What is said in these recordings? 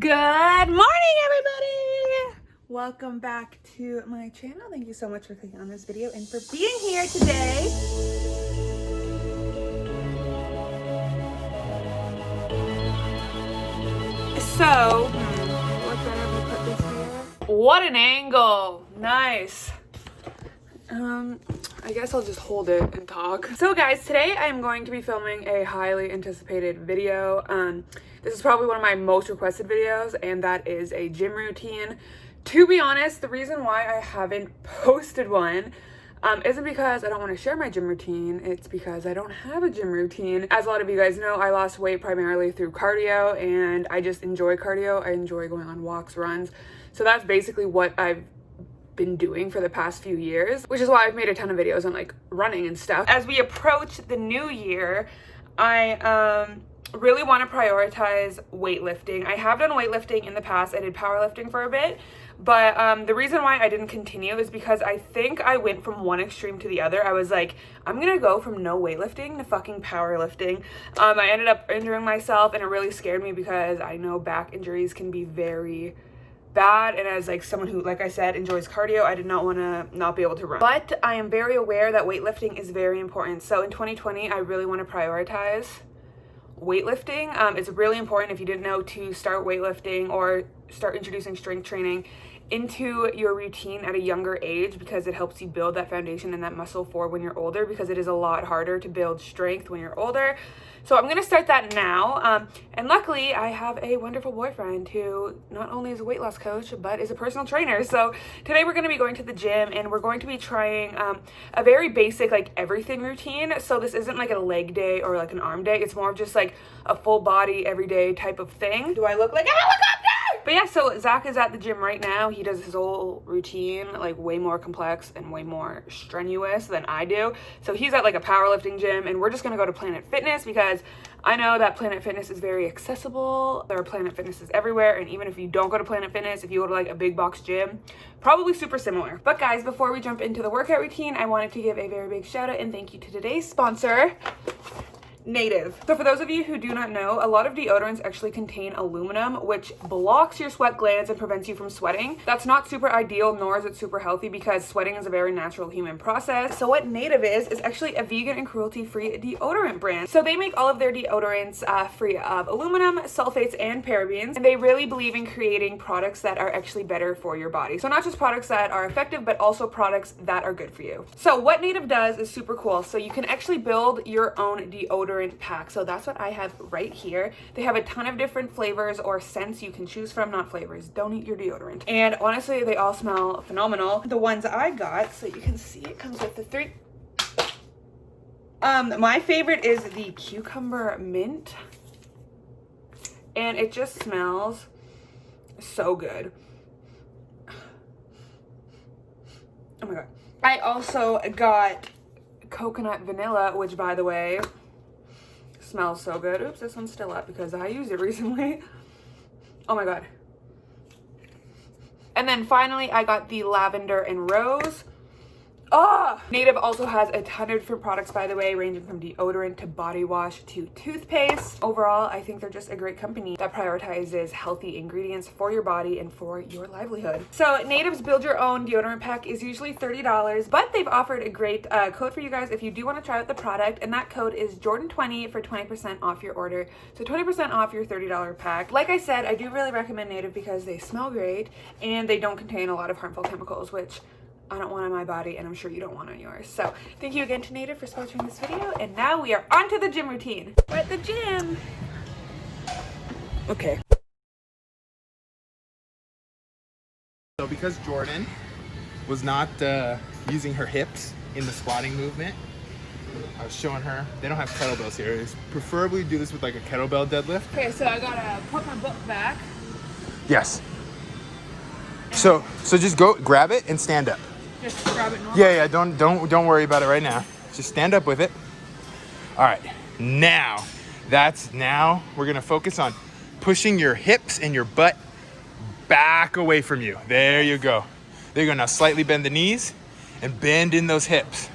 Good morning, everybody! Welcome back to my channel. Thank you so much for clicking on this video and for being here today. So, what better to put this here? What an angle! Nice. I guess I'll just hold it and talk. So guys, today I am going to be filming a highly anticipated video. This is probably one of my most requested videos, and that is a gym routine. To be honest, the reason why I haven't posted one isn't because I don't want to share my gym routine. It's because I don't have a gym routine. As a lot of you guys know, I lost weight primarily through cardio, and I just enjoy cardio. I enjoy going on walks, runs. So that's basically what I've been doing for the past few years, which is why I've made a ton of videos on like running and stuff. As we approach the new year, I really want to prioritize weightlifting. I have done weightlifting in the past. I did powerlifting for a bit, but the reason why I didn't continue is because I think I went from one extreme to the other. I was like, I'm gonna go from no weightlifting to fucking powerlifting. I ended up injuring myself, and it really scared me because I know back injuries can be very bad, and as like someone who, like I said, enjoys cardio, I did not want to not be able to run. But I am very aware that weightlifting is very important. So in 2020, I really want to prioritize weightlifting. It's really important, if you didn't know, to start weightlifting or start introducing strength training into your routine at a younger age, because it helps you build that foundation and that muscle for when you're older, because it is a lot harder to build strength when you're older. So I'm going to start that now. And luckily I have a wonderful boyfriend who not only is a weight loss coach, but is a personal trainer. So today we're going to be going to the gym, and we're going to be trying a very basic like everything routine. So this isn't like a leg day or like an arm day. It's more of just like a full body everyday type of thing. Do I look like a helicopter? But yeah, so Zach is at the gym right now. He does his whole routine like way more complex and way more strenuous than I do. So he's at like a powerlifting gym, and we're just gonna go to Planet Fitness because I know that Planet Fitness is very accessible. There are Planet Fitnesses everywhere, and even if you don't go to Planet Fitness, if you go to like a big box gym, probably super similar. But guys, before we jump into the workout routine, I wanted to give a very big shout out and thank you to today's sponsor, Native. So for those of you who do not know, a lot of deodorants actually contain aluminum, which blocks your sweat glands and prevents you from sweating. That's not super ideal, nor is it super healthy, because sweating is a very natural human process. So what Native is actually a vegan and cruelty-free deodorant brand. So they make all of their deodorants free of aluminum, sulfates, and parabens, and they really believe in creating products that are actually better for your body. So not just products that are effective, but also products that are good for you. So what Native does is super cool. So you can actually build your own deodorant pack. So that's what I have right here. They have a ton of different flavors or scents you can choose from, not flavors. Don't eat your deodorant. And honestly, they all smell phenomenal. The ones I got, so you can see, it comes with the 3. My favorite is the cucumber mint, and it just smells so good. Oh my god. I also got coconut vanilla, which by the way smells so good. Oops, this one's still up because I used it recently. Oh my god. And then finally I got the lavender and rose. Native also has a ton of different products, by the way, ranging from deodorant to body wash to toothpaste. Overall, I think they're just a great company that prioritizes healthy ingredients for your body and for your livelihood. So Native's build your own deodorant pack is usually $30, but they've offered a great code for you guys if you do want to try out the product, and that code is Jordan20 for 20% off your order. So 20% off your $30 pack. Like I said, I do really recommend Native because they smell great and they don't contain a lot of harmful chemicals, which I don't want on my body, and I'm sure you don't want on yours. So thank you again to Native for sponsoring this video, and now we are on to the gym routine. We're at the gym. Okay. So because Jordan was not using her hips in the squatting movement, I was showing her, they don't have kettlebells here. It's preferably do this with like a kettlebell deadlift. Okay, so I gotta put my book back. Yes. So just go grab it and stand up. Just grab it normal? Yeah, don't worry about it right now. Just stand up with it. All right, now we're gonna focus on pushing your hips and your butt back away from you. There you go. There you go. Now slightly bend the knees and bend in those hips.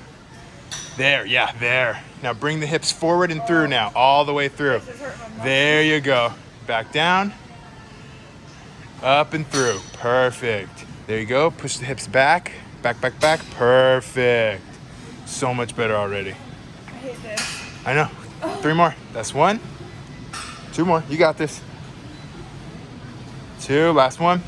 There, yeah, there. Now bring the hips forward and through now, all the way through. There you go. Back down. Up and through. Perfect. There you go. Push the hips back. Back, back, back. Perfect. So much better already. I hate this. I know. 3 more. That's 1. 2 more. You got this. 2. Last one.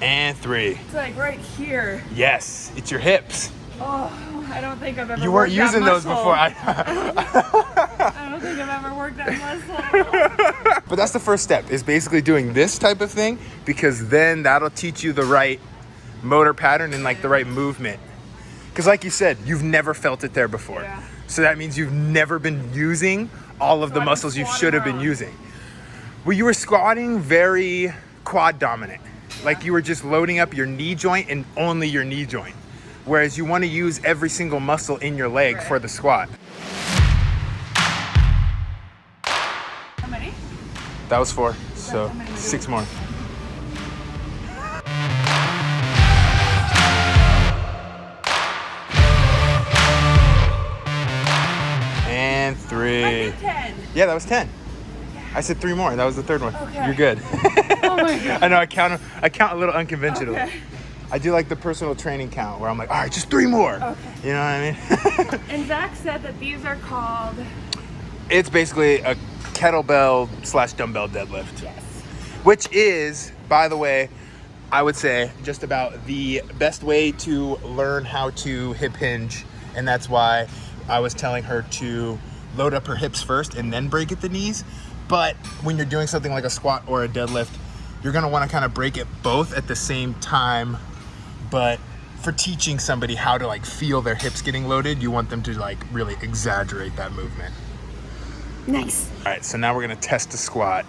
And 3. It's like right here. Yes. It's your hips. Oh, I don't think I've ever You weren't worked using that those muscle. before. I don't think I've ever worked that muscle. But that's the first step, is basically doing this type of thing, because then that'll teach you the right motor pattern and like the right movement. Because like you said, you've never felt it there before. Yeah. So that means you've never been using all of the muscles you should have been using. Well, you were squatting very quad dominant. Like you were just loading up your knee joint and only your knee joint. Whereas you want to use every single muscle in your leg for the squat. How many? That was 4, so 6 more. And 3. I did 10. Yeah, that was 10. I said 3 more. That was the 3rd one. Okay. You're good. Oh my God. I know. I count a little unconventionally. Okay. I do like the personal training count where I'm like, all right, just 3 more. Okay. You know what I mean? And Zach said that these are called... It's basically a kettlebell / dumbbell deadlift. Yes. Which is, by the way, I would say just about the best way to learn how to hip hinge. And that's why I was telling her to load up her hips first and then break at the knees. But when you're doing something like a squat or a deadlift, you're gonna wanna kind of break it both at the same time. But for teaching somebody how to like feel their hips getting loaded, you want them to like really exaggerate that movement. Nice. All right, so now we're gonna test the squat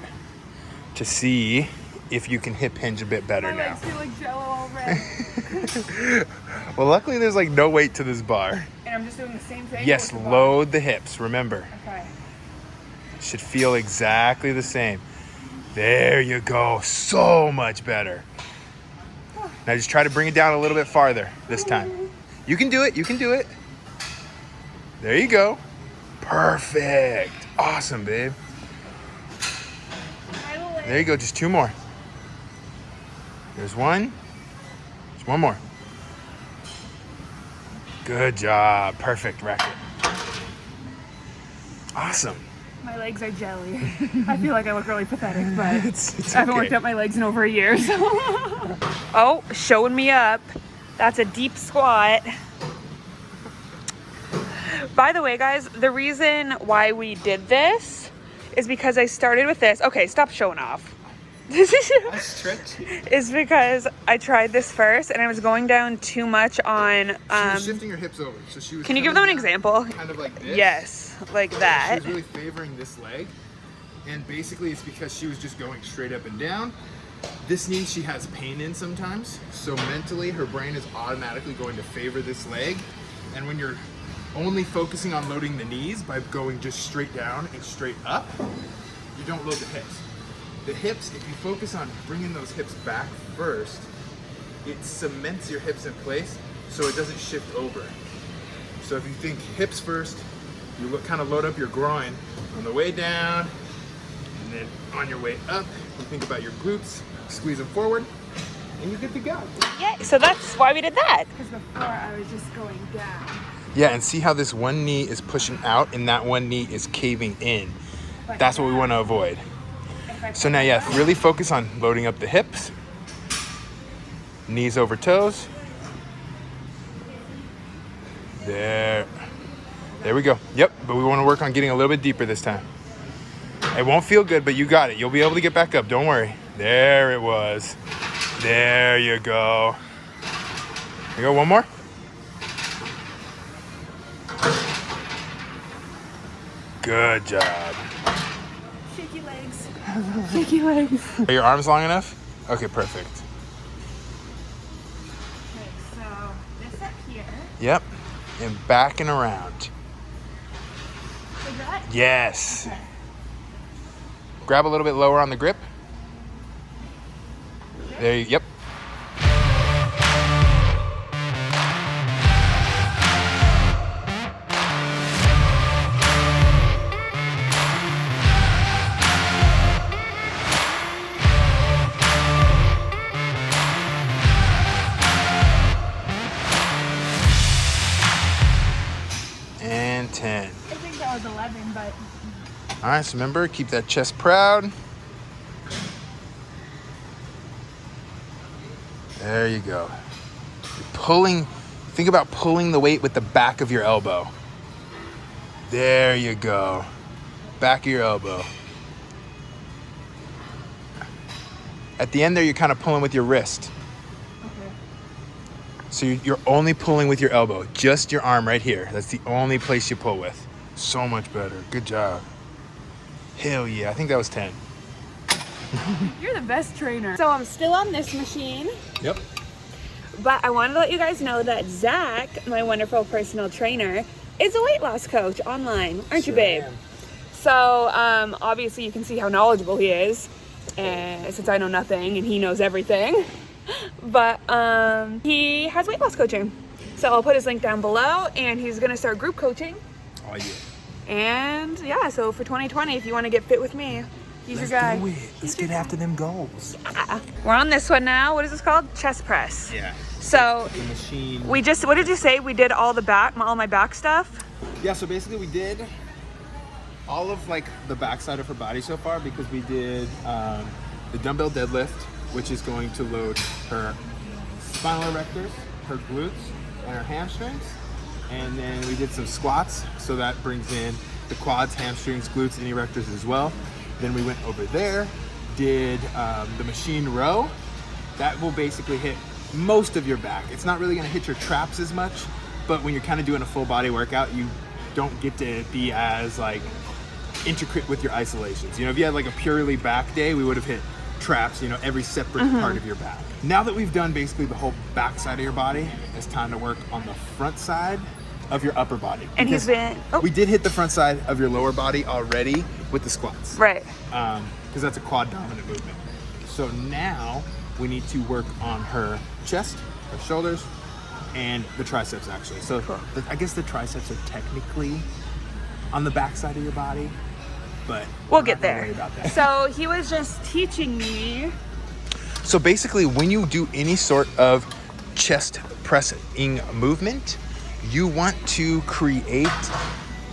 to see if you can hip hinge a bit better My now. legs feel like jello already. Well, luckily there's like no weight to this bar. And I'm just doing the same thing? Yes, with the load the hips, remember. Okay. Should feel exactly the same. There you go, so much better. Now just try to bring it down a little bit farther this time. You can do it, you can do it. There you go. Perfect. Awesome, babe. There you go, just 2 more. There's 1. Just 1 more. Good job, perfect, racket. Awesome. My legs are jelly. I feel like I look really pathetic, but It's I haven't okay. worked out my legs in over a year, so. Oh, showing me up. That's a deep squat. By the way, guys, the reason why we did this is because I started with this. Okay, stop showing off. That's stretchy. Is because I tried this first and I was going down too much on. She was shifting her hips over, so she was. Can you give them an example? Kind of like this. Yes, like that. She was really favoring this leg, and basically it's because she was just going straight up and down. This knee she has pain in sometimes, so mentally her brain is automatically going to favor this leg, and when you're only focusing on loading the knees by going just straight down and straight up, you don't load the hips. The hips, if you focus on bringing those hips back first, it cements your hips in place so it doesn't shift over. So if you think hips first, you kind of load up your groin on the way down, and then on your way up, you think about your glutes, squeeze them forward, and you're good to go. Yeah, so that's why we did that. Because before I was just going down. Yeah, and see how this one knee is pushing out and that one knee is caving in. That's what we want to avoid. So now, yeah, really focus on loading up the hips, knees over toes. There we go. Yep, but we want to work on getting a little bit deeper this time. It won't feel good, but you got it. You'll be able to get back up, don't worry. There it was. There you go. You go, one more. Good job. Shaky legs. Shaky legs. Are your arms long enough? Okay, perfect. Okay, so this up here. Yep, and back and around. Like that? Yes. Okay. Grab a little bit lower on the grip. There you, yep. All right, so remember, keep that chest proud. There you go. You're pulling, think about pulling the weight with the back of your elbow. There you go. Back of your elbow. At the end there, you're kind of pulling with your wrist. Okay. So you're only pulling with your elbow, just your arm right here. That's the only place you pull with. So much better. Good job. Hell yeah, I think that was 10. You're the best trainer. So I'm still on this machine, Yep. but I wanted to let you guys know that Zach, my wonderful personal trainer, is a weight loss coach online. Aren't you, babe? So obviously you can see how knowledgeable he is, since I know nothing and he knows everything. But he has weight loss coaching. So I'll put his link down below, and he's gonna start group coaching. Oh yeah. And yeah, so for 2020, if you want to get fit with me, he's your guy. Let's get after them goals. Yeah. We're on this one now. What is this called? Chest press. Yeah. So The machine. we just, what did you say? We did all my back stuff? Yeah, so basically we did all of like the backside of her body so far, because we did the dumbbell deadlift, which is going to load her spinal erectors, her glutes, and her hamstrings. And then we did some squats, so that brings in the quads, hamstrings, glutes, and erectors as well. Then we went over there, did the machine row. That will basically hit most of your back. It's not really gonna hit your traps as much, but when you're kind of doing a full body workout, you don't get to be as like intricate with your isolations. You know, if you had like a purely back day, we would have hit traps, you know, every separate part of your back. Now that we've done basically the whole back side of your body, it's time to work on the front side of your upper body. And he's been, We did hit the front side of your lower body already with the squats. right. Because that's a quad dominant movement. So now we need to work on her chest, her shoulders, and the triceps actually. So Cool. I guess the triceps are technically on the back side of your body, but We'll I'm get not gonna there. worry about that. So he was just teaching me. So basically, when you do any sort of chest pressing movement, you want to create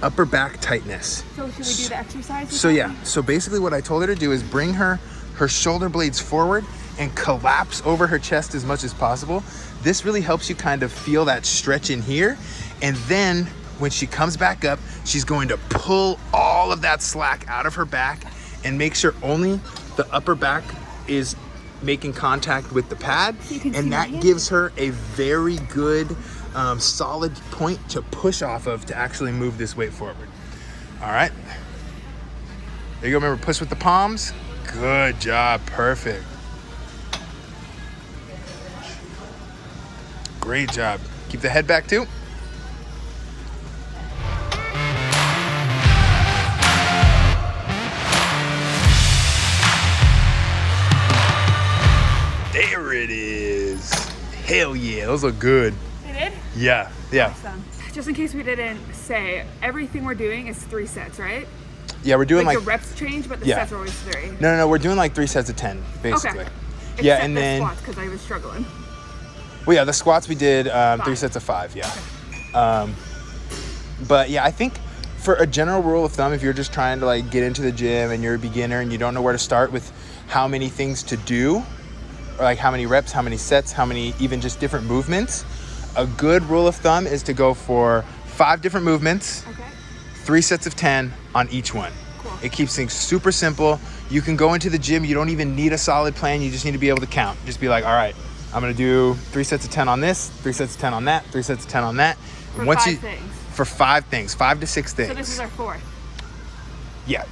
upper back tightness. So should we do the exercise? So yeah, so basically what I told her to do is bring her shoulder blades forward and collapse over her chest as much as possible. This really helps you kind of feel that stretch in here. And then when she comes back up, she's going to pull all of that slack out of her back and make sure only the upper back is making contact with the pad. And that gives her a very good solid point to push off of to actually move this weight forward. All right. There you go. Remember, push with the palms. Good job. Perfect. Great job. Keep the head back too. There it is. Hell yeah. Those look good. They did? Yeah. Yeah. Awesome. Just in case we didn't say, everything we're doing is 3 sets, right? Yeah, we're doing Like like the reps change, but the Yeah. sets are always 3. no, we're doing like 3 sets of 10 basically. Okay. Yeah, Except and the then squats, because I was struggling. well, yeah, the squats we did 3 5. sets of 5. Yeah. But yeah, I think for a general rule of thumb, if you're just trying to like get into the gym and you're a beginner and you don't know where to start with how many things to do, or like how many reps, how many sets, how many even just different movements, a good rule of thumb is to go for 5 different movements, Okay. 3 sets of 10 on each one. Cool. It keeps things super simple. You can go into the gym, you don't even need a solid plan, you just need to be able to count. Just be like, all right, I'm gonna do 3 sets of 10 on this, 3 sets of 10 on that, 3 sets of 10 on that. For And once 5 you things. for 5 things, 5 to 6 things. So this is our 4th. Yeah.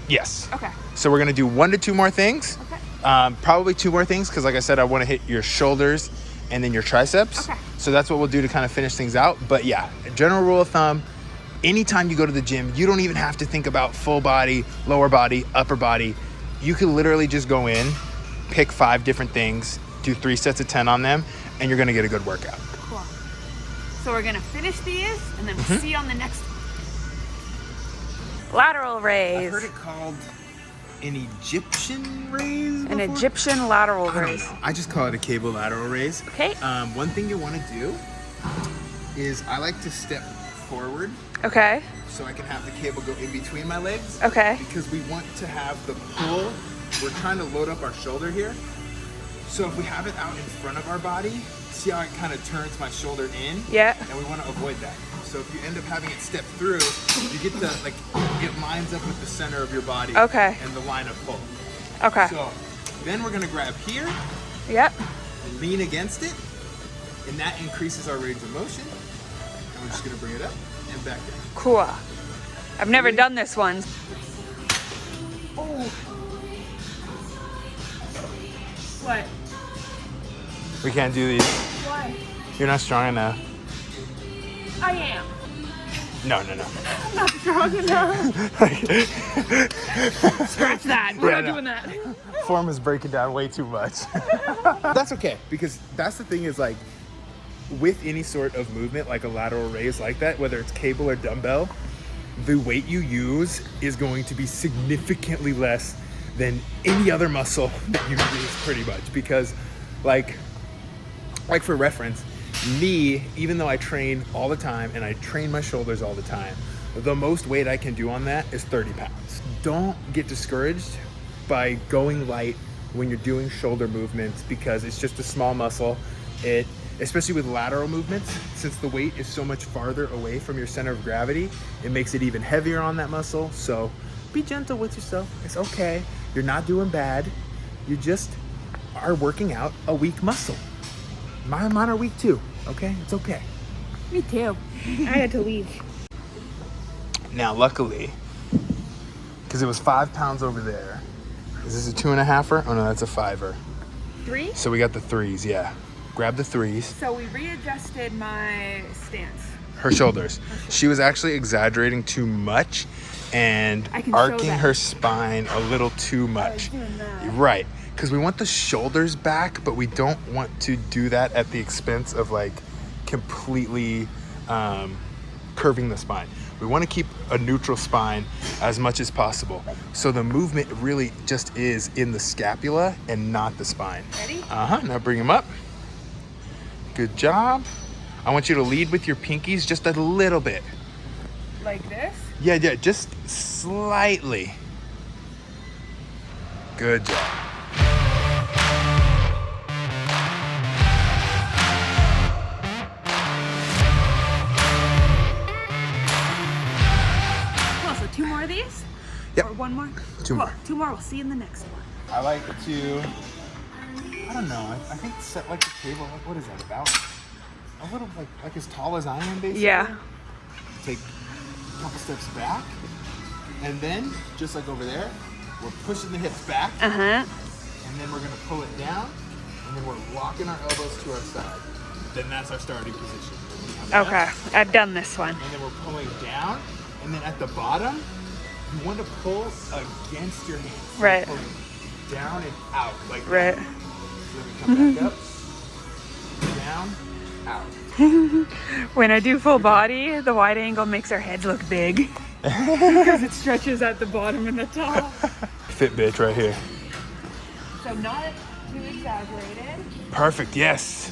Yes. Okay. So we're gonna do 1 to 2 more things. Okay. Probably 2 more things because, like I said, I want to hit your shoulders and then your triceps. Okay. So that's what we'll do to kind of finish things out. But yeah, general rule of thumb: anytime you go to the gym, you don't even have to think about full body, lower body, upper body. You can literally just go in, pick 5 different things, do 3 sets of 10 on them, and you're gonna get a good workout. Cool. So we're gonna finish these, and then we'll see you on the next one. Lateral raise. I've heard it called an Egyptian raise. An before? Egyptian lateral I don't raise. know. I just call it a cable lateral raise. Okay. One thing you want to do is I like to step forward Okay. so I can have the cable go in between my legs. Okay. Because we want to have the pull. We're trying to load up our shoulder here. So if we have it out in front of our body, see how it kind of turns my shoulder in? Yeah. And we want to avoid that. So if you end up having it step through, you get the, like, it lines up with the center of your body. Okay. And the line of pull. Okay. So then we're gonna grab here, Yep. lean against it, and that increases our range of motion. And we're just gonna bring it up and back down. Cool. I've never done this one. Oh. What? We can't do these. Why? You're not strong enough. I am. No. Not strong enough. Scratch that. We're not doing that. Form is breaking down way too much. That's okay, because that's the thing is, like, with any sort of movement, like a lateral raise like that, whether it's cable or dumbbell, the weight you use is going to be significantly less than any other muscle that you use, pretty much. Because, like for reference, me, even though I train all the time and I train my shoulders all the time, the most weight I can do on that is 30 pounds. Don't get discouraged by going light when you're doing shoulder movements, because it's just a small muscle. It, especially with lateral movements, since the weight is so much farther away from your center of gravity, it makes it even heavier on that muscle. So be gentle with yourself. It's okay. You're not doing bad. You just are working out a weak muscle. Mine are weak too, okay? It's okay. Me too. I had to leave. Now, luckily, because it was 5 pounds over there. Is this a 2.5-er? Oh no, that's a 5-er. 3? So we got the 3s, yeah. Grab the 3s. So we readjusted my stance. Her shoulders. She was actually exaggerating too much and I can show arcing that. her spine a little too much. I was doing that. Right, because we want the shoulders back, but we don't want to do that at the expense of, like, completely curving the spine. We want to keep a neutral spine as much as possible. So the movement really just is in the scapula and not the spine. Ready? Now bring them up. Good job. I want you to lead with your pinkies just a little bit. Like this? Yeah, just slightly. Good job. Cool, so 2 more of these? Yep. Or 1 more? 2 more. Cool, 2 more. We'll see you in the next one. I like to, I don't know, I think set like the table, like, what is that, about a little, like as tall as I am, basically. Yeah. Take a couple steps back, and then, just like over there, we're pushing the hips back, Uh-huh. and then we're gonna pull it down, and then we're locking our elbows to our side. Then that's our starting position. Okay. I've done this one. And then we're pulling down, and then at the bottom, you want to pull against your hands. So Right. you're pulling down and out, like Right. that. So then we come back up, down, out. When I do full body, the wide angle makes our heads look big. Because it stretches at the bottom and the top. Fit bitch right here. So not too exaggerated. Perfect, yes.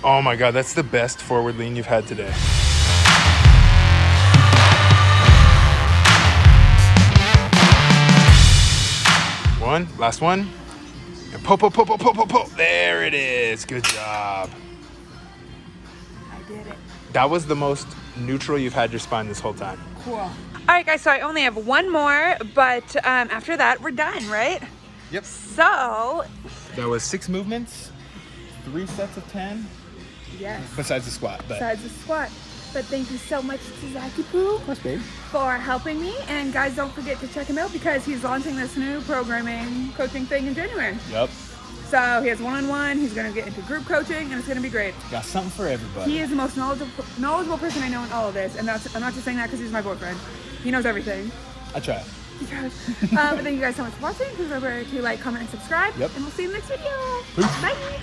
Oh my God, that's the best forward lean you've had today. One, last one. And pull. There it is, good job. I did it. That was the most neutral you've had your spine this whole time. Cool. All right, guys, so I only have 1 more, but after that, we're done, right? Yep. So, That was 6 movements, 3 sets of 10, Yes. besides the squat. But Besides the squat. But thank you so much to Zachy Poo babe. for helping me. And guys, don't forget to check him out because he's launching this new programming coaching thing in January. Yep. So he has one-on-one, he's gonna get into group coaching, and it's gonna be great. Got something for everybody. He is the most knowledgeable person I know in all of this, and I'm not just saying that because he's my boyfriend. He knows everything. I try. But thank you guys so much for watching. Please remember to like, comment, and subscribe. Yep. And we'll see you in the next video. Peace. Bye.